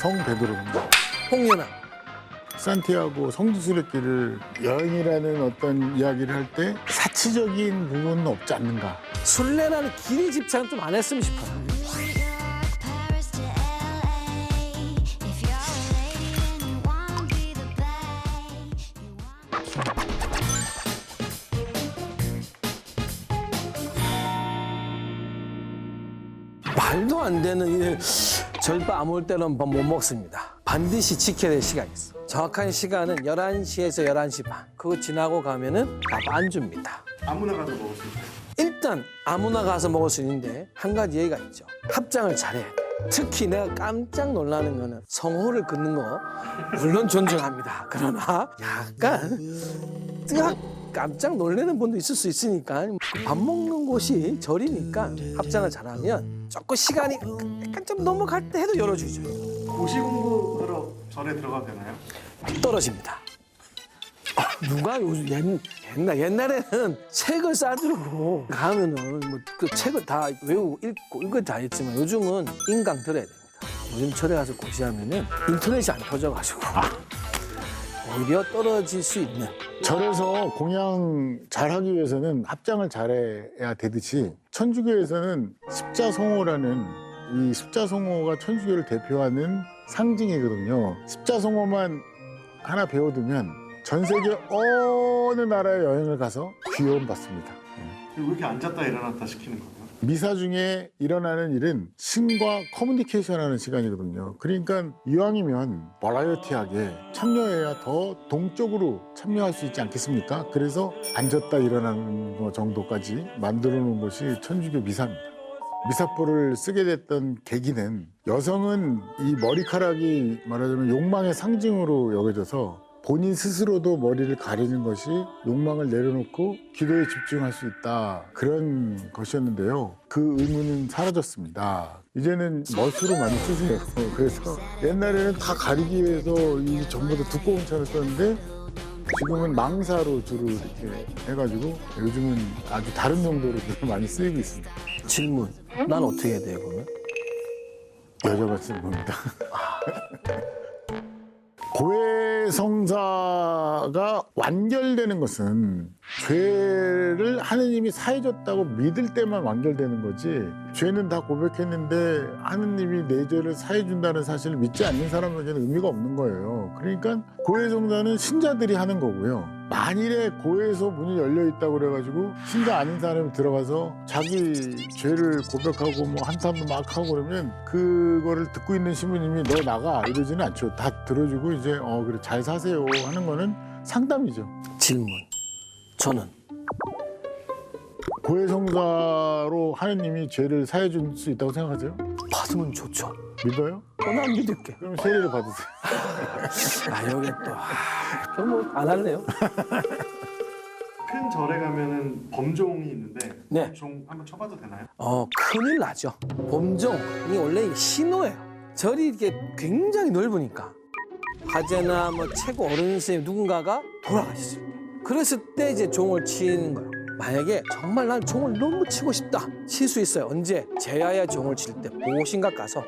성 베드로입니다. 홍연아. 산티아고 성지순례길을 여행이라는 어떤 이야기를 할 때 사치적인 부분은 없지 않는가. 순례라는 길이 집착은 좀 안 했으면 싶어요. Paris to LA. If you're a lady and you wanna be the babe. 말도 안 되는 일. 절대 아무 때는 밥 못 먹습니다. 반드시 지켜야 될 시간이 있어. 정확한 시간은 11시에서 11시 반. 그거 지나고 가면은 밥 안 줍니다. 아무나 가서 먹을 수 있어요. 일단 아무나 가서 먹을 수 있는데 한 가지 예의가 있죠. 합장을 잘해. 특히 내가 깜짝 놀라는 거는 성호를 긋는 거 물론 존중합니다. 그러나 약간 깜짝 놀라는 분도 있을 수 있으니까 밥 먹는 곳이 절이니까 합장을 잘하면 조금 시간이 약간 좀 넘어갈 때 해도 열어주죠. 도시 공부하러 절에 들어가도 되나요? 떨어집니다. 누가 요즘 옛날에는 책을 싸들고 가면은 뭐 그 책을 다 외우고 읽고 이거 다 했지만 요즘은 인강 들어야 됩니다. 요즘 절에 가서 고시하면은 인터넷이 안 터져가지고 오히려 떨어질 수 있는. 절에서 공양 잘하기 위해서는 합장을 잘해야 되듯이 천주교에서는 십자성호라는 이 십자성호가 천주교를 대표하는 상징이거든요. 십자성호만 하나 배워두면 전 세계 어느 나라에 여행을 가서 귀여움 받습니다. 왜 이렇게 앉았다 일어났다 시키는 거예요? 미사 중에 일어나는 일은 신과 커뮤니케이션하는 시간이거든요. 그러니까 이왕이면 버라이어티하게 참여해야 더 동적으로 참여할 수 있지 않겠습니까? 그래서 앉았다 일어나는 거 정도까지 만들어 놓은 것이 천주교 미사입니다. 미사포를 쓰게 됐던 계기는 여성은 이 머리카락이 말하자면 욕망의 상징으로 여겨져서 본인 스스로도 머리를 가리는 것이 욕망을 내려놓고 기도에 집중할 수 있다. 그런 것이었는데요. 그 의무는 사라졌습니다. 이제는 멋으로 많이 쓰세요. 그래서 옛날에는 다 가리기 위해서 이 전부 다 두꺼운 차를 썼는데 지금은 망사로 주로 이렇게 해가지고 요즘은 아주 다른 용도로 많이 쓰이고 있습니다. 질문. 난 어떻게 해야 돼요, 그러면? 여자가 쓰는 겁니다. 고해성사가 완결되는 것은 죄를 하느님이 사해줬다고 믿을 때만 완결되는 거지, 죄는 다 고백했는데 하느님이 내 죄를 사해준다는 사실을 믿지 않는 사람에게는 의미가 없는 거예요. 그러니까 고해성사는 신자들이 하는 거고요. 만일에 고해에서 문이 열려 있다고 그래가지고 신자 아닌 사람이 들어가서 자기 죄를 고백하고 뭐 한탄도 막 하고 그러면 그거를 듣고 있는 신부님이 너 나가 이러지는 않죠. 다 들어주고 이제 그래 잘 사세요 하는 거는 상담이죠. 질문. 저는 고해성사로 하느님이 죄를 사해줄 수 있다고 생각하세요? 받으면 좋죠. 믿어요? 난 믿을게. 그럼 세례를 받으세요. 여기 또. 그럼 뭐 안 할래요? 큰 절에 가면은 범종이 있는데 네. 범종 한번 쳐봐도 되나요? 큰일 나죠. 범종이 원래 이게 신호예요. 절이 이렇게 굉장히 넓으니까 화제나 뭐 최고 어른 선생님 누군가가 돌아가셨을 때, 그랬을 때 이제 종을 치는 거예요. 만약에 정말 난 종을 너무 치고 싶다, 칠 수 있어요. 언제? 제야야 종을 칠 때 보신각 가서.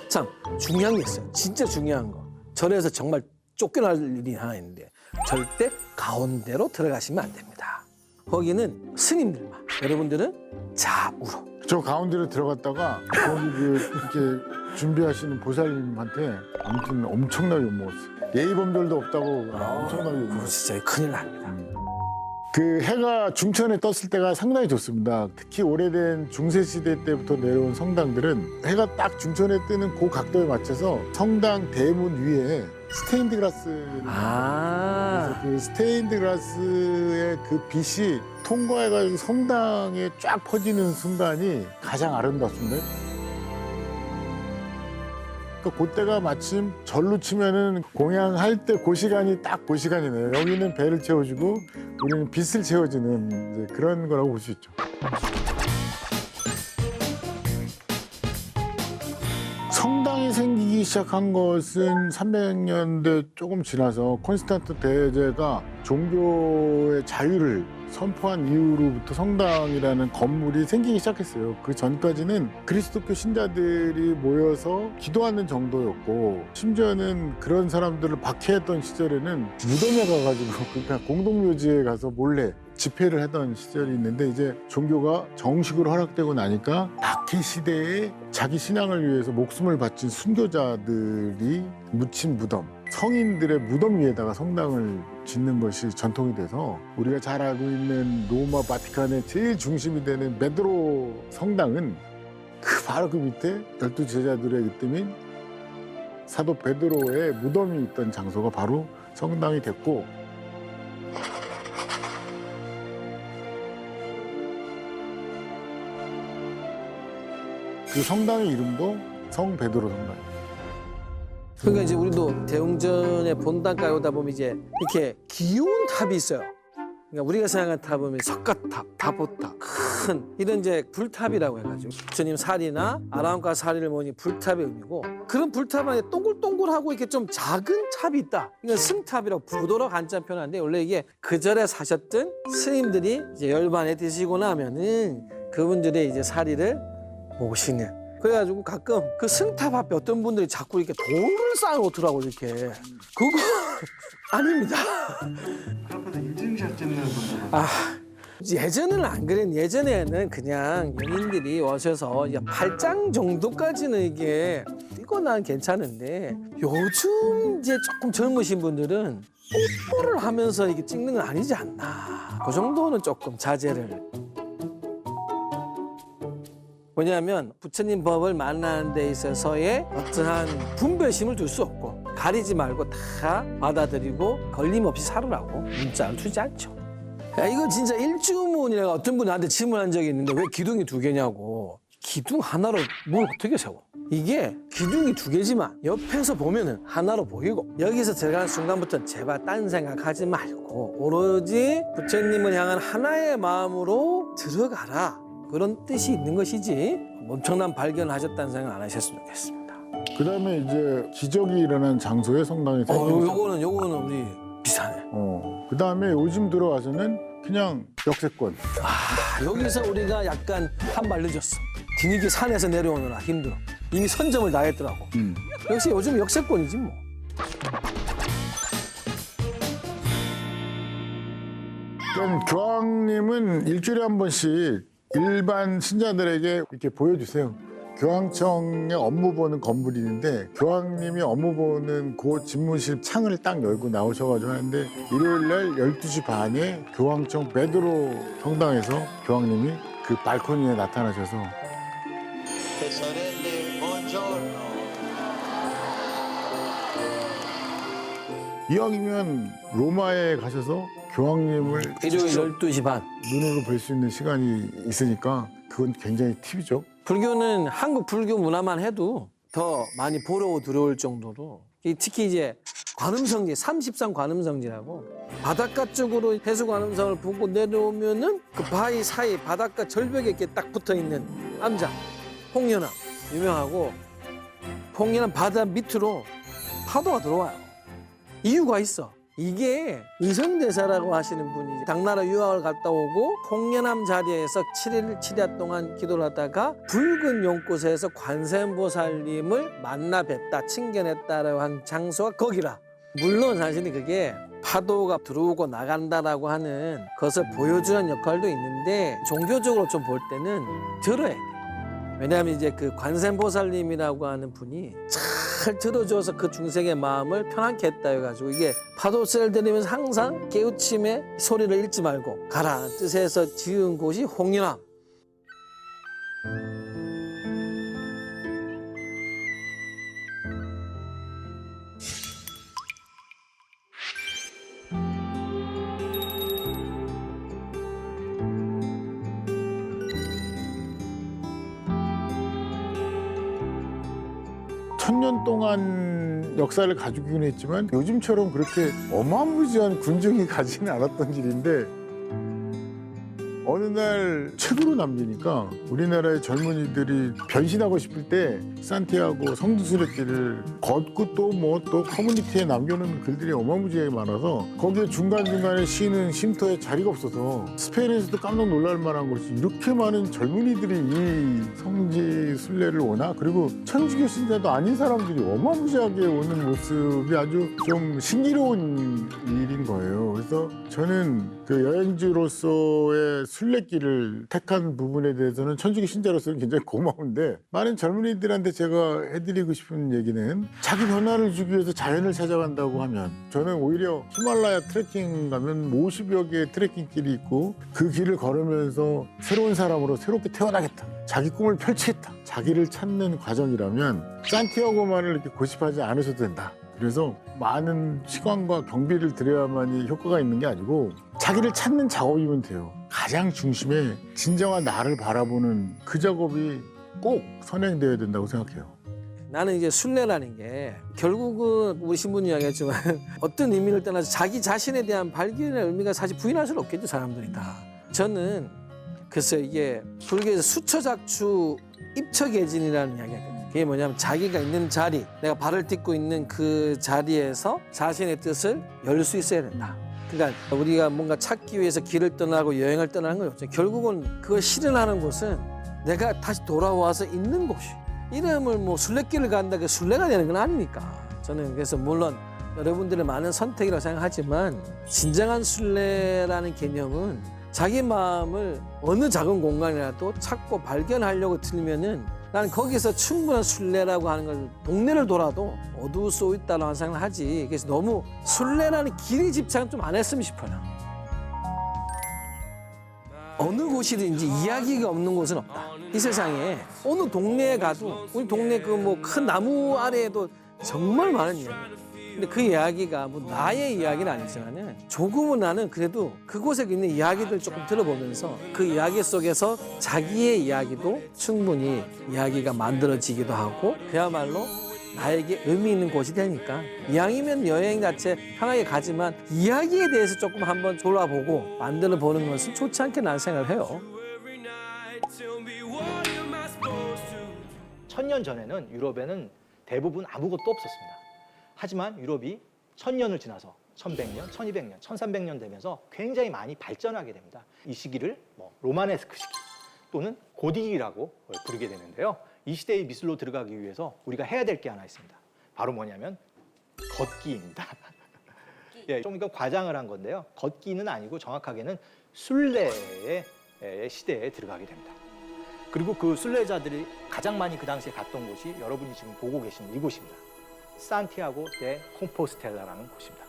참 중요한 게 있어요. 진짜 중요한 거. 절에서 정말 쫓겨날 일이 하나 있는데 절대 가운데로 들어가시면 안 됩니다. 거기는 스님들만. 여러분들은 좌우로. 저 가운데로 들어갔다가 거기 이렇게 준비하시는 보살님한테 아무튼 엄청나게 욕먹었어요. 예의범절도 없다고 엄청나게 그거 욕먹었어요. 진짜 큰일 납니다. 그 해가 중천에 떴을 때가 상당히 좋습니다. 특히 오래된 중세시대 때부터 내려온 성당들은 해가 딱 중천에 뜨는 그 각도에 맞춰서 성당 대문 위에 스테인드 글라스를 그래서 그 스테인드 글라스의 그 빛이 통과해가지고 성당에 쫙 퍼지는 순간이 가장 아름답습니다. 그러니까 그때가 마침 절로 치면은 공양할 때 그 시간이 딱 그 시간이네요. 여기는 배를 채워주고 우리는 빛을 채워주는 이제 그런 거라고 볼 수 있죠. 성당이 생기기 시작한 것은 300년대 조금 지나서 콘스탄트 대제가 종교의 자유를 선포한 이후로부터 성당이라는 건물이 생기기 시작했어요. 그 전까지는 그리스도교 신자들이 모여서 기도하는 정도였고, 심지어는 그런 사람들을 박해했던 시절에는 무덤에 가가지고 그러니까 공동묘지에 가서 몰래 집회를 하던 시절이 있는데, 이제 종교가 정식으로 허락되고 나니까 박해 시대에 자기 신앙을 위해서 목숨을 바친 순교자들이 묻힌 무덤, 성인들의 무덤 위에다가 성당을 짓는 것이 전통이 돼서, 우리가 잘 알고 있는 로마 바티칸의 제일 중심이 되는 베드로 성당은 바로 그 밑에 12 제자들의 으뜸인 사도 베드로의 무덤이 있던 장소가 바로 성당이 됐고, 그 성당의 이름도 성 베드로 성당이에요. 그러니까 이제 우리도 대웅전의 본당가에 오다 보면 이제 이렇게 기운 탑이 있어요. 그러니까 우리가 생각하는 탑은 석가탑, 다보탑, 큰 이런 이제 불탑이라고 해가지고 부처님 사리나 아라함과 사리를 모니 불탑의 의미고, 그런 불탑 안에 동글동글하고 이렇게 좀 작은 탑이 있다. 이건 승탑이라고 부도로 한자 표현하는데, 원래 이게 그 절에 사셨던 스님들이 이제 열반에 드시고 나면은 그분들의 이제 사리를 모시는. 그래가지고 가끔 그 승탑 앞에 어떤 분들이 자꾸 이렇게 돌을 쌓아놓더라고, 이렇게. 그거 아닙니다. 그 앞에서 인증샷 찍는 분들. 아, 예전에는 안 그랬는데, 예전에는 그냥 연인들이 오셔서 이제 8장 정도까지는 이게 뛰거나 괜찮은데, 요즘 이제 조금 젊으신 분들은 뽀뽀를 하면서 이게 찍는 건 아니지 않나. 그 정도는 조금 자제를. 왜냐하면 부처님 법을 만나는 데 있어서의 어떠한 분별심을 둘 수 없고, 가리지 말고 다 받아들이고 걸림없이 살으라고 문자를 주지 않죠. 야, 이거 진짜 일주문이라고 어떤 분이 나한테 질문한 적이 있는데, 왜 기둥이 2개냐고. 기둥 하나로 뭘 어떻게 세워? 이게 기둥이 2개지만 옆에서 보면은 하나로 보이고, 여기서 들어가는 순간부터 제발 딴 생각하지 말고 오로지 부처님을 향한 하나의 마음으로 들어가라. 그런 뜻이 있는 것이지 엄청난 발견을 하셨다는 생각 안 하셨으면 좋겠습니다. 그 다음에 이제 기적이 일어난 장소에 성당이 생기죠. 요거는 우리 비슷하네. 그 다음에 요즘 들어와서는 그냥 역세권. 아, 여기서 우리가 약간 한 발 늦었어. 뒤늦게 산에서 내려오느라 힘들어. 이미 선점을 다 했더라고. 역시 요즘 역세권이지 뭐. 그럼 교황님은 일주일에 한 번씩 일반 신자들에게 이렇게 보여주세요. 교황청의 업무 보는 건물이 있는데, 교황님이 업무 보는 그 집무실 창을 딱 열고 나오셔가지고 하는데, 일요일 날 12시 반에 교황청 베드로 성당에서 교황님이 그 발코니에 나타나셔서 이왕이면 로마에 가셔서 교황님을 일요일 12시 반. 눈으로 볼 수 있는 시간이 있으니까 그건 굉장히 팁이죠. 불교는 한국 불교 문화만 해도 더 많이 보러 들어올 정도로, 특히 이제 관음성지, 33 관음성지라고 바닷가 쪽으로 해수 관음성을 보고 내려오면은 그 바위 사이 바닷가 절벽에 이렇게 딱 붙어 있는 암장, 홍련암 유명하고, 홍련암 바다 밑으로 파도가 들어와요. 이유가 있어. 이게 의성대사라고 하시는 분이 당나라 유학을 갔다 오고 홍련암 자리에서 7일 7야 동안 기도를 하다가 붉은 연꽃에서 관세음보살님을 만나 뵀다, 친견했다라고 한 장소가 거기라. 물론 사실은 그게 파도가 들어오고 나간다라고 하는 것을 보여주는 역할도 있는데, 종교적으로 좀 볼 때는 들어야 돼. 왜냐하면 이제 그 관세음보살님이라고 하는 분이 잘 들어줘서 그 중생의 마음을 편안케 했다 해가지고, 이게 파도 셀 들리면서 항상 깨우침의 소리를 잃지 말고 가라 뜻에서 지은 곳이 홍련암. 천년 동안 역사를 가지고 있긴 했지만 요즘처럼 그렇게 어마무지한 군중이 가지는 않았던 길인데, 어느 날 책으로 남기니까 우리나라의 젊은이들이 변신하고 싶을 때 산티아고 성지순례길을 걷고 또 또 커뮤니티에 남겨놓은 글들이 어마무지하게 많아서 거기에 중간중간에 쉬는 쉼터에 자리가 없어서 스페인에서도 깜짝 놀랄 만한 것이 이렇게 많은 젊은이들이 이 성지순례를 오나? 그리고 천주교 신자도 아닌 사람들이 어마무지하게 오는 모습이 아주 좀 신기로운 일인 거예요. 그래서 저는 그 여행지로서의 순례길을 택한 부분에 대해서는 천주교 신자로서는 굉장히 고마운데, 많은 젊은이들한테 제가 해드리고 싶은 얘기는 자기 변화를 주기 위해서 자연을 찾아간다고 하면, 저는 오히려 히말라야 트레킹 가면 50여 개의 트레킹길이 있고 그 길을 걸으면서 새로운 사람으로 새롭게 태어나겠다, 자기 꿈을 펼치겠다, 자기를 찾는 과정이라면 산티아고만을 이렇게 고집하지 않으셔도 된다. 그래서 많은 시간과 경비를 들여야만이 효과가 있는 게 아니고 자기를 찾는 작업이면 돼요. 가장 중심에 진정한 나를 바라보는 그 작업이 꼭 선행되어야 된다고 생각해요. 나는 이제 순례라는 게 결국은 우리 신부님 이야기했지만 어떤 의미를 떠나서 자기 자신에 대한 발견의 의미가 사실 부인할 수는 없겠죠, 사람들이 다. 저는 그래서 이게 불교에서 수처작추 입처계진이라는 이야기가 있거든요. 그게 뭐냐면 자기가 있는 자리, 내가 발을 딛고 있는 그 자리에서 자신의 뜻을 열 수 있어야 된다. 그러니까 우리가 뭔가 찾기 위해서 길을 떠나고 여행을 떠나는 건 없죠. 결국은 그걸 실현하는 곳은 내가 다시 돌아와서 있는 곳이. 이름을 뭐 순례길을 간다, 그 순례가 되는 건 아니니까. 저는 그래서 물론 여러분들의 많은 선택이라고 생각하지만 진정한 순례라는 개념은 자기 마음을 어느 작은 공간이라도 찾고 발견하려고 들면은 난 거기서 충분한 순례라고 하는 걸 동네를 돌아도 얻을 수 있다고 생각을 하지. 그래서 너무 순례라는 길이 집착은 좀 안 했으면 싶어요. 어느 곳이든지 이야기가 없는 곳은 없다. 이 세상에 어느 동네에 가도 우리 동네 그 뭐 큰 나무 아래에도 정말 많은 이야기. 근데 그 이야기가 뭐 나의 이야기는 아니지만은 조금은 나는 그래도 그곳에 있는 이야기들 조금 들어보면서 그 이야기 속에서 자기의 이야기도 충분히 이야기가 만들어지기도 하고 그야말로 나에게 의미 있는 곳이 되니까 이왕이면 여행 자체 편하게 가지만 이야기에 대해서 조금 한번 돌아보고 만들어 보는 것은 좋지 않게 난 생각을 해요. 1000년 전에는 유럽에는 대부분 아무것도 없었습니다. 하지만 유럽이 1000년을 지나서 1100년, 1200년, 1300년 되면서 굉장히 많이 발전하게 됩니다. 이 시기를 로마네스크 시기 또는 고딕이라고 부르게 되는데요. 이 시대의 미술로 들어가기 위해서 우리가 해야 될 게 하나 있습니다. 바로 뭐냐면 걷기입니다. 예, 좀 이거 과장을 한 건데요. 걷기는 아니고 정확하게는 순례의 시대에 들어가게 됩니다. 그리고 그 순례자들이 가장 많이 그 당시에 갔던 곳이 여러분이 지금 보고 계시는 이곳입니다. 산티아고 데 콤포스텔라라는 곳입니다.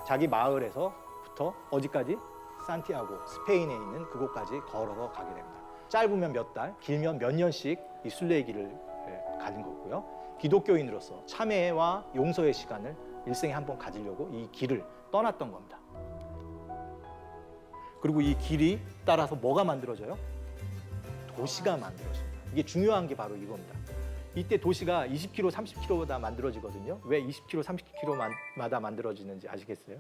자기 마을에서부터 어디까지? 산티아고, 스페인에 있는 그곳까지 걸어서 가게 됩니다. 짧으면 몇 달, 길면 몇 년씩 이 순례의 길을 가는 거고요. 기독교인으로서 참회와 용서의 시간을 일생에 한 번 가지려고 이 길을 떠났던 겁니다. 그리고 이 길이 따라서 뭐가 만들어져요? 도시가 만들어집니다. 이게 중요한 게 바로 이겁니다. 이때 도시가 20km, 30km마다 만들어지거든요. 왜 20km, 30km마다 만들어지는지 아시겠어요?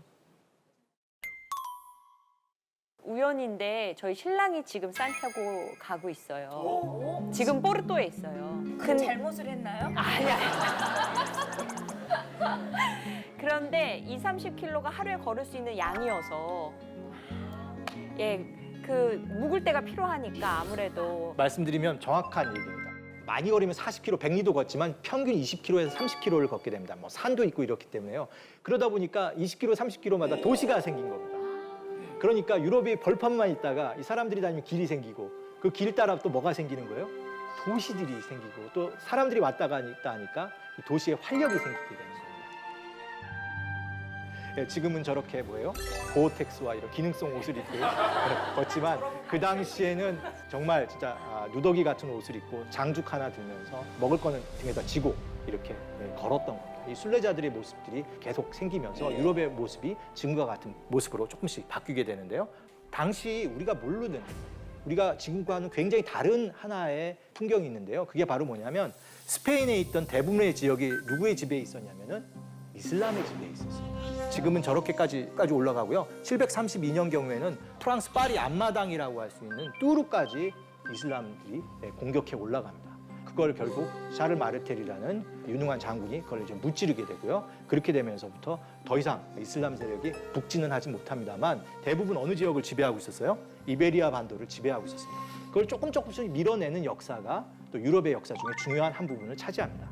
우연인데 저희 신랑이 지금 산티아고 가고 있어요. 지금 포르토에 있어요. 큰 잘못을 했나요? 아니야. 그런데 20-30km가 하루에 걸을 수 있는 양이어서 그 묵을 때가 필요하니까 아무래도 말씀드리면 정확한 얘기입니다. 많이 걸으면 40km, 100리도 걷지만 평균 20km에서 30km를 걷게 됩니다. 뭐 산도 있고 이렇기 때문에요. 그러다 보니까 20km, 30km마다 도시가 생긴 겁니다. 그러니까 유럽에 벌판만 있다가 이 사람들이 다니면 길이 생기고 그 길 따라 또 뭐가 생기는 거예요? 도시들이 생기고 또 사람들이 왔다 갔다 하니까 이 도시에 활력이 생기게 되는 겁니다. 예, 지금은 저렇게 뭐예요? 고어텍스와 이런 기능성 옷을 입고 걷지만 그 당시에는 정말 진짜 누더기 같은 옷을 입고 장죽 하나 들면서 먹을 거는 등에다 지고 이렇게 걸었던 겁니다. 이 순례자들의 모습들이 계속 생기면서 유럽의 모습이 지금과 같은 모습으로 조금씩 바뀌게 되는데요. 당시 우리가 모르는, 우리가 지금과는 굉장히 다른 하나의 풍경이 있는데요. 그게 바로 뭐냐면 스페인에 있던 대부분의 지역이 누구의 지배에 있었냐면은 이슬람의 지배에 있었습니다. 지금은 저렇게까지 올라가고요. 732년 경우에는 프랑스 파리 앞마당이라고 할 수 있는 뚜르까지 이슬람들이 공격해 올라갑니다. 그걸 결국 샤를 마르텔이라는 유능한 장군이 그걸 이제 무찌르게 되고요. 그렇게 되면서부터 더 이상 이슬람 세력이 북진은 하지 못합니다만 대부분 어느 지역을 지배하고 있었어요? 이베리아 반도를 지배하고 있었습니다. 그걸 조금씩 밀어내는 역사가 또 유럽의 역사 중에 중요한 한 부분을 차지합니다.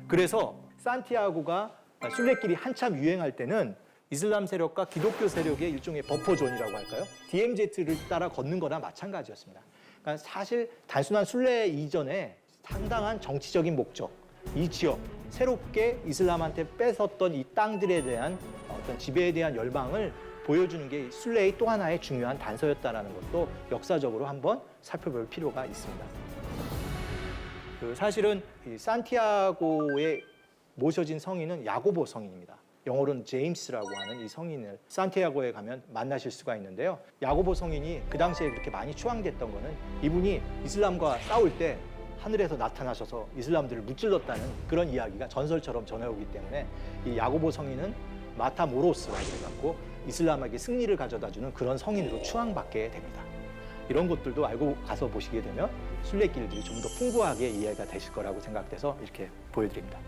그래서 산티아고가 순례길이 한참 유행할 때는 이슬람 세력과 기독교 세력의 일종의 버퍼존이라고 할까요? DMZ를 따라 걷는 거나 마찬가지였습니다. 그러니까 사실 단순한 순례 이전에 상당한 정치적인 목적, 이 지역, 새롭게 이슬람한테 뺏었던 이 땅들에 대한 어떤 지배에 대한 열망을 보여주는 게 순례의 또 하나의 중요한 단서였다는 것도 역사적으로 한번 살펴볼 필요가 있습니다. 사실은 이 산티아고에 모셔진 성인은 야고보 성인입니다. 영어로는 제임스라고 하는 이 성인을 산티아고에 가면 만나실 수가 있는데요. 야고보 성인이 그 당시에 그렇게 많이 추앙됐던 거는 이분이 이슬람과 싸울 때 하늘에서 나타나셔서 이슬람들을 무찔렀다는 그런 이야기가 전설처럼 전해오기 때문에 이 야고보 성인은 마타모로스라고 해갖고 이슬람에게 승리를 가져다주는 그런 성인으로 추앙받게 됩니다. 이런 것들도 알고 가서 보시게 되면 순례길들이 좀 더 풍부하게 이해가 되실 거라고 생각돼서 이렇게 보여드립니다.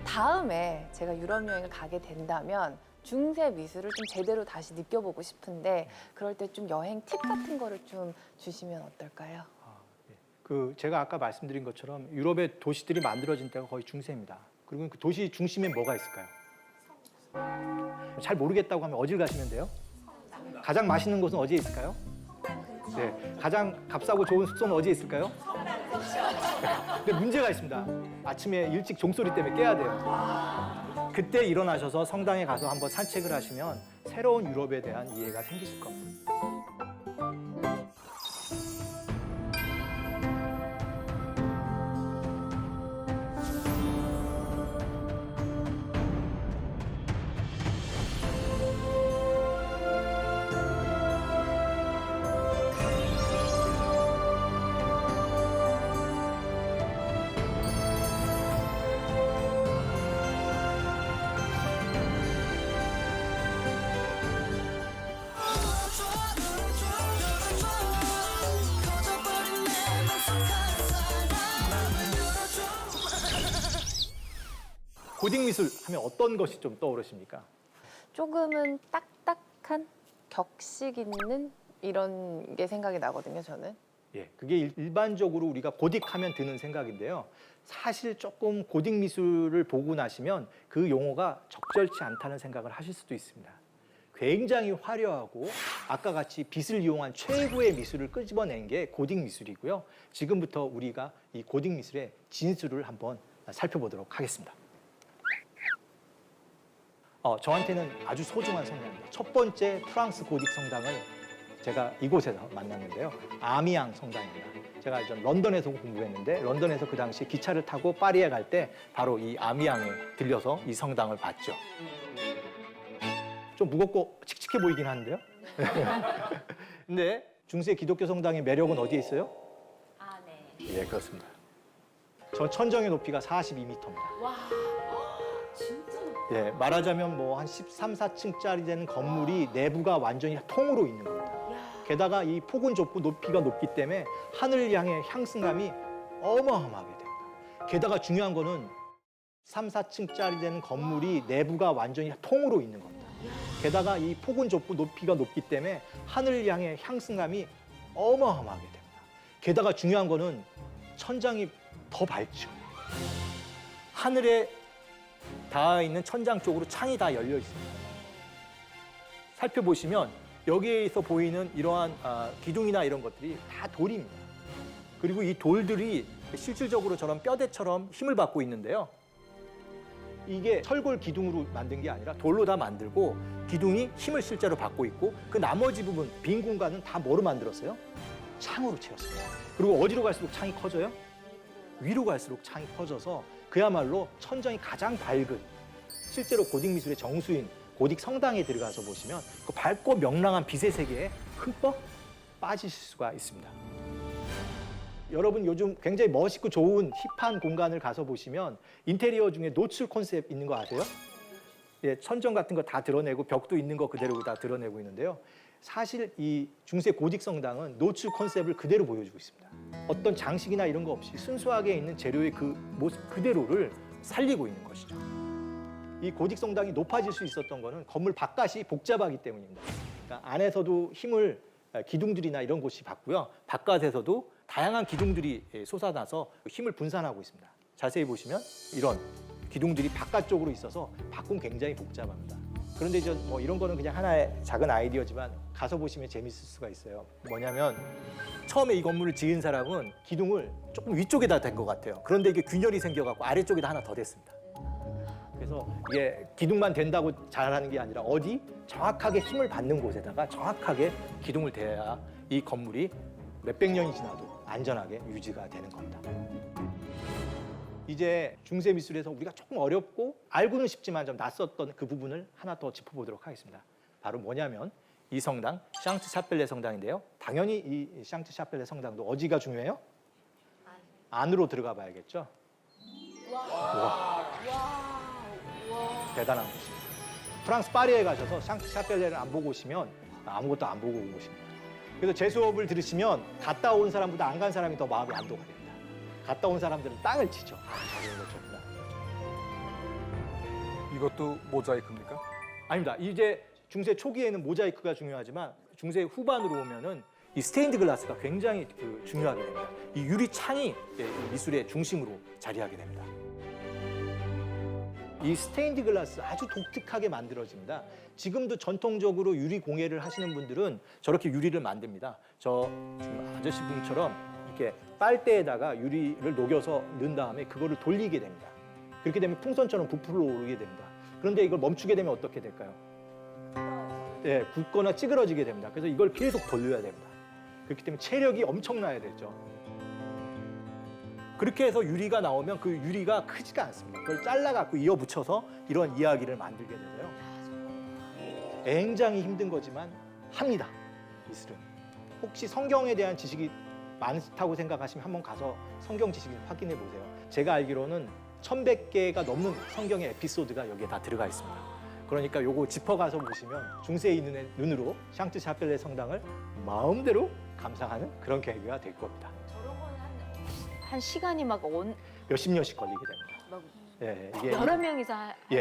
다음에 제가 유럽 여행을 가게 된다면 중세 미술을 좀 제대로 다시 느껴보고 싶은데 그럴 때 좀 여행 팁 같은 거를 좀 주시면 어떨까요? 제가 아까 말씀드린 것처럼 유럽의 도시들이 만들어진 때가 거의 중세입니다. 그리고 그 도시 중심에 뭐가 있을까요? 잘 모르겠다고 하면 어딜 가시면 돼요? 가장 맛있는 곳은 어디에 있을까요? 네, 가장 값싸고 좋은 숙소는 어디에 있을까요? 근데 문제가 있습니다. 아침에 일찍 종소리 때문에 깨야 돼요. 그때 일어나셔서 성당에 가서 한번 산책을 하시면 새로운 유럽에 대한 이해가 생기실 겁니다. 고딕 미술 하면 어떤 것이 좀 떠오르십니까? 조금은 딱딱한 격식 있는 이런 게 생각이 나거든요, 저는. 예, 그게 일반적으로 우리가 고딕하면 드는 생각인데요. 사실 조금 고딕 미술을 보고 나시면 그 용어가 적절치 않다는 생각을 하실 수도 있습니다. 굉장히 화려하고 아까 같이 빛을 이용한 최고의 미술을 끄집어낸 게 고딕 미술이고요. 지금부터 우리가 이 고딕 미술의 진수를 한번 살펴보도록 하겠습니다. 저한테는 아주 소중한 성당입니다. 첫 번째 프랑스 고딕 성당을 제가 이곳에서 만났는데요. 아미앙 성당입니다. 제가 전 런던에서 공부했는데 런던에서 그 당시 기차를 타고 파리에 갈 때 바로 이 아미앙에 들려서 이 성당을 봤죠. 좀 무겁고 칙칙해 보이긴 하는데요. 근데 중세 기독교 성당의 매력은 어디에 있어요? 아, 네. 예, 그렇습니다. 저 천정의 높이가 42m입니다. 와, 진짜. 예, 말하자면 뭐 한 13, 14층짜리 되는 건물이 내부가 완전히 통으로 있는 겁니다. 게다가 이 폭은 좁고 높이가 높기 때문에 하늘을 향해 향승감이 어마어마하게 됩니다. 게다가 중요한 거는 3, 4층짜리 되는 건물이 내부가 완전히 통으로 있는 겁니다. 게다가 이 폭은 좁고 높이가 높기 때문에 하늘을 향해 향승감이 어마어마하게 됩니다. 게다가 중요한 거는 천장이 더 밝죠. 하늘에 닿아 있는 천장 쪽으로 창이 다 열려 있습니다. 살펴보시면 여기에서 보이는 이러한 기둥이나 이런 것들이 다 돌입니다. 그리고 이 돌들이 실질적으로 저런 뼈대처럼 힘을 받고 있는데요. 이게 철골 기둥으로 만든 게 아니라 돌로 다 만들고 기둥이 힘을 실제로 받고 있고 그 나머지 부분 빈 공간은 다 뭐로 만들었어요? 창으로 채웠습니다. 그리고 어디로 갈수록 창이 커져요? 위로 갈수록 창이 커져서 그야말로 천정이 가장 밝은 실제로 고딕 미술의 정수인 고딕 성당에 들어가서 보시면 그 밝고 명랑한 빛의 세계에 흠뻑 빠지실 수가 있습니다. 여러분 요즘 굉장히 멋있고 좋은 힙한 공간을 가서 보시면 인테리어 중에 노출 컨셉 있는 거 아세요? 예, 천정 같은 거 다 드러내고 벽도 있는 거 그대로 다 드러내고 있는데요. 사실 이 중세 고딕 성당은 노출 컨셉을 그대로 보여주고 있습니다. 어떤 장식이나 이런 거 없이 순수하게 있는 재료의 그 모습 그대로를 살리고 있는 것이죠. 이 고딕 성당이 높아질 수 있었던 거는 건물 바깥이 복잡하기 때문입니다. 그러니까 안에서도 힘을 기둥들이나 이런 곳이 받고요. 바깥에서도 다양한 기둥들이 솟아나서 힘을 분산하고 있습니다. 자세히 보시면 이런 기둥들이 바깥쪽으로 있어서 밖은 굉장히 복잡합니다. 그런데 이제 뭐 이런 거는 그냥 하나의 작은 아이디어지만 가서 보시면 재밌을 수가 있어요. 뭐냐면 처음에 이 건물을 지은 사람은 기둥을 조금 위쪽에다 댄 것 같아요. 그런데 이게 균열이 생겨갖고 아래쪽에다 하나 더 댔습니다. 그래서 이게 기둥만 된다고 잘하는 게 아니라 어디 정확하게 힘을 받는 곳에다가 정확하게 기둥을 대야 이 건물이 몇백 년이 지나도 안전하게 유지가 되는 겁니다. 이제 중세 미술에서 우리가 조금 어렵고 알고는 쉽지만 좀 낯섰던 그 부분을 하나 더 짚어보도록 하겠습니다. 바로 뭐냐면 이 성당, 샹트 샤펠레 성당인데요. 당연히 이 샹트 샤펠레 성당도 어디가 중요해요? 안으로 들어가 봐야겠죠. 와. 대단한 곳입니다. 프랑스 파리에 가셔서 샹트 샤펠레를 안 보고 오시면 아무것도 안 보고 오십니다. 그래서 제 수업을 들으시면 갔다 온 사람보다 안 간 사람이 더 마음이 안도가 됩니다. 갔다 온 사람들은 땅을 치죠. 저기는 좋구나. 이것도 모자이크입니까? 아닙니다. 이제 중세 초기에는 모자이크가 중요하지만 중세 후반으로 오면은 이 스테인드 글라스가 굉장히 중요하게 됩니다. 이 유리 창이 이 미술의 중심으로 자리하게 됩니다. 이 스테인드 글라스 아주 독특하게 만들어집니다. 지금도 전통적으로 유리 공예를 하시는 분들은 저렇게 유리를 만듭니다. 저 지금 아저씨 분처럼 이렇게 빨대에다가 유리를 녹여서 넣은 다음에 그거를 돌리게 됩니다. 그렇게 되면 풍선처럼 부풀어 오르게 됩니다. 그런데 이걸 멈추게 되면 어떻게 될까요? 네, 굳거나 찌그러지게 됩니다. 그래서 이걸 계속 돌려야 됩니다. 그렇기 때문에 체력이 엄청나야 되죠. 그렇게 해서 유리가 나오면 그 유리가 크지가 않습니다. 그걸 잘라갖고 이어붙여서 이런 이야기를 만들게 되고요. 굉장히 힘든 거지만 합니다, 미술은. 혹시 성경에 대한 지식이 많다고 생각하시면 한번 가서 성경 지식을 확인해 보세요. 제가 알기로는 1100개가 넘는 성경의 에피소드가 여기에 다 들어가 있습니다. 그러니까 요거 짚어가서 보시면 중세인의 눈으로 샹트 샤펠레 성당을 마음대로 감상하는 그런 계기가 될 겁니다. 한 시간이 막 몇십 년씩 걸리게 됩니다. 예, 이게 여러 명이서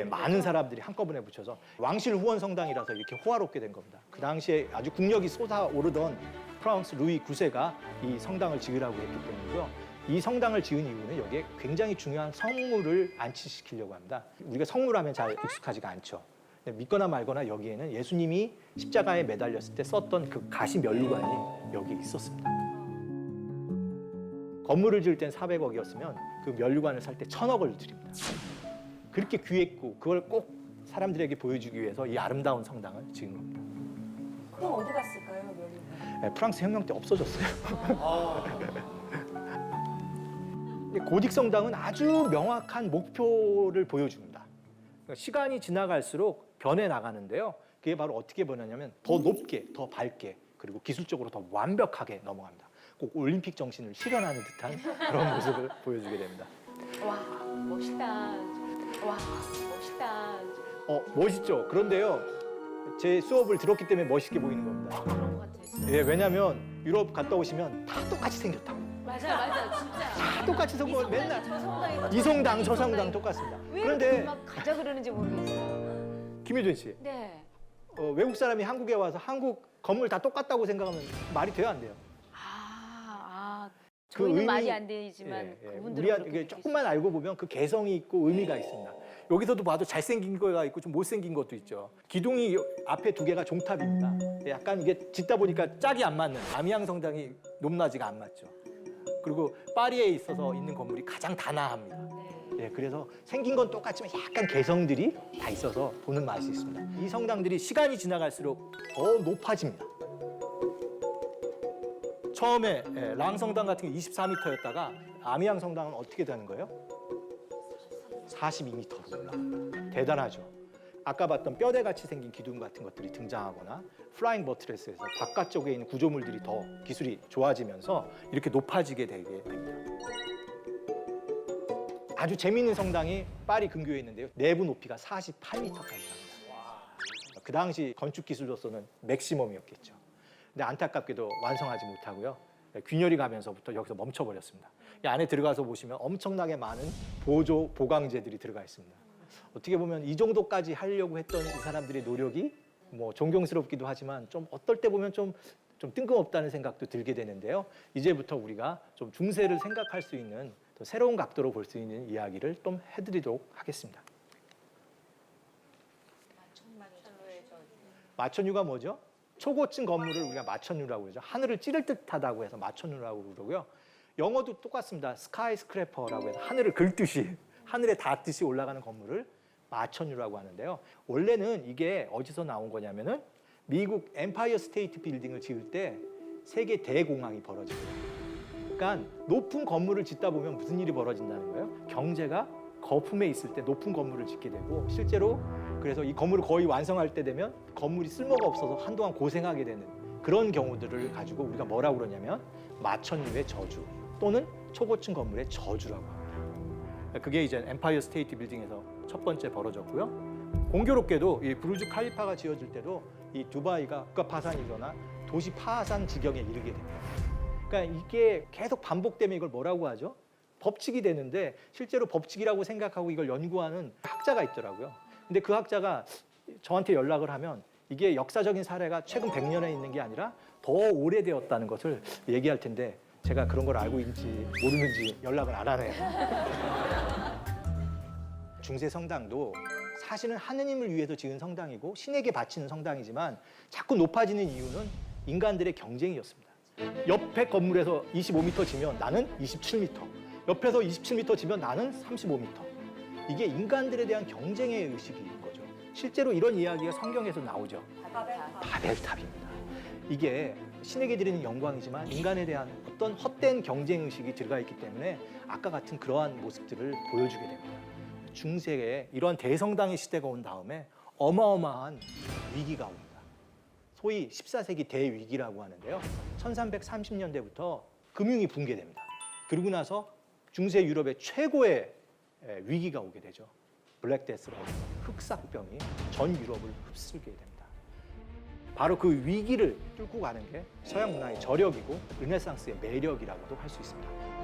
많은 사람들이 한꺼번에 붙여서 왕실 후원 성당이라서 이렇게 호화롭게 된 겁니다. 그 당시에 아주 국력이 솟아오르던 프랑스 루이 9세가 이 성당을 지으라고 했기 때문이고요. 이 성당을 지은 이유는 여기에 굉장히 중요한 성물을 안치시키려고 합니다. 우리가 성물하면 잘 익숙하지가 않죠. 믿거나 말거나 여기에는 예수님이 십자가에 매달렸을 때 썼던 그 가시 면류관이 여기에 있었습니다. 건물을 지을 땐 400억이었으면 그 면류관을 살 때 1000억을 드립니다. 그렇게 귀했고 그걸 꼭 사람들에게 보여주기 위해서 이 아름다운 성당을 지은 겁니다. 그럼 어디 갔을까요, 면류관? 네, 프랑스 혁명 때 없어졌어요. 고딕 성당은 아주 명확한 목표를 보여줍니다. 그러니까 시간이 지나갈수록 변해 나가는데요. 그게 바로 어떻게 변하냐면 더 높게, 더 밝게, 그리고 기술적으로 더 완벽하게 넘어갑니다. 꼭 올림픽 정신을 실현하는 듯한 그런 모습을 보여주게 됩니다. 와, 멋있다. 와, 멋있다. 멋있죠. 그런데요, 제 수업을 들었기 때문에 멋있게 보이는 겁니다. 그런 것 같아요. 예, 왜냐하면 유럽 갔다 오시면 다 똑같이 생겼다고. 맞아요, 진짜. 다 똑같이 생겨 맨날 저 성당이 이 성당, 저 성당 똑같습니다. 왜 그런데 이렇게 막 가자 그러는지 모르겠어요. 김효준 씨, 네. 외국 사람이 한국에 와서 한국 건물 다 똑같다고 생각하면 말이 돼요, 안 돼요? 저희는 의미- 말이 안 되지만 그분들은 우리한 그렇게 이게 조금만 알고 보면 그 개성이 있고 의미가 있습니다. 여기서도 봐도 잘생긴 거가 있고 좀 못생긴 것도 있죠. 기둥이 앞에 두 개가 종탑입니다. 약간 이게 짓다 보니까 짝이 안 맞는 아미앙 성당이 높낮이가 안 맞죠. 그리고 파리에 있어서 있는 건물이 가장 단아합니다. 예, 그래서 생긴 건 똑같지만 약간 개성들이 다 있어서 보는 맛이 있습니다. 이 성당들이 시간이 지나갈수록 더 높아집니다. 처음에 랑 성당 같은 게 24m였다가 아미앙 성당은 어떻게 되는 거예요? 42m로 올라갑니다. 대단하죠. 아까 봤던 뼈대같이 생긴 기둥 같은 것들이 등장하거나 플라잉 버트레스에서 바깥쪽에 있는 구조물들이 더 기술이 좋아지면서 이렇게 높아지게 되게 됩니다. 아주 재미있는 성당이 파리 근교에 있는데요. 내부 높이가 48m까지 갑니다. 그 당시 건축 기술로서는 맥시멈이었겠죠. 근데 안타깝게도 완성하지 못하고요. 균열이 가면서부터 여기서 멈춰버렸습니다. 이 안에 들어가서 보시면 엄청나게 많은 보조 보강재들이 들어가 있습니다. 어떻게 보면 이 정도까지 하려고 했던 이 사람들의 노력이 뭐 존경스럽기도 하지만 좀 어떨 때 보면 좀 뜬금없다는 생각도 들게 되는데요. 이제부터 우리가 좀 중세를 생각할 수 있는 또 새로운 각도로 볼 수 있는 이야기를 좀 해드리도록 하겠습니다. 마천유가 뭐죠? 초고층 건물을 우리가 마천유라고 그러죠. 하늘을 찌를 듯하다고 해서 마천유라고 그러고요. 영어도 똑같습니다. 스카이스크래퍼라고 해서 하늘을 긁듯이 하늘에 닿듯이 올라가는 건물을 마천유라고 하는데요. 원래는 이게 어디서 나온 거냐면은 미국 엠파이어 스테이트 빌딩을 지을 때 세계 대공황이 벌어집니다. 그러니까 높은 건물을 짓다 보면 무슨 일이 벌어진다는 거예요? 경제가 거품에 있을 때 높은 건물을 짓게 되고 실제로 그래서 이 건물을 거의 완성할 때 되면 건물이 쓸모가 없어서 한동안 고생하게 되는 그런 경우들을 가지고 우리가 뭐라고 그러냐면 마천유의 저주 또는 초고층 건물의 저주라고 합니다. 그게 이제 엠파이어 스테이트 빌딩에서 첫 번째 벌어졌고요. 공교롭게도 이 부르주 칼리파가 지어질 때도 이 두바이가 국가 파산이 일어나 도시 파산 지경에 이르게 됩니다. 그러니까 이게 계속 반복되면 이걸 뭐라고 하죠? 법칙이 되는데 실제로 법칙이라고 생각하고 이걸 연구하는 학자가 있더라고요. 근데 그 학자가 저한테 연락을 하면 이게 역사적인 사례가 최근 100년에 있는 게 아니라 더 오래되었다는 것을 얘기할 텐데 제가 그런 걸 알고 있는지 모르는지 연락을 안 하네요. 중세 성당도 사실은 하느님을 위해서 지은 성당이고 신에게 바치는 성당이지만 자꾸 높아지는 이유는 인간들의 경쟁이었습니다. 옆에 건물에서 25m 지면 나는 27m, 옆에서 27m 지면 나는 35m. 이게 인간들에 대한 경쟁의 의식인 거죠. 실제로 이런 이야기가 성경에서 나오죠. 바벨탑입니다. 이게 신에게 드리는 영광이지만 인간에 대한 어떤 헛된 경쟁 의식이 들어가 있기 때문에 아까 같은 그러한 모습들을 보여주게 됩니다. 중세에 이런 대성당의 시대가 온 다음에 어마어마한 위기가 옵니다. 소위 14세기 대위기라고 하는데요. 1330년대부터 금융이 붕괴됩니다. 그러고 나서 중세 유럽의 최고의 위기가 오게 되죠. 블랙데스라고 하는 흑사병이 전 유럽을 휩쓸게 됩니다. 바로 그 위기를 뚫고 가는 게 서양 문화의 저력이고 르네상스의 매력이라고도 할 수 있습니다.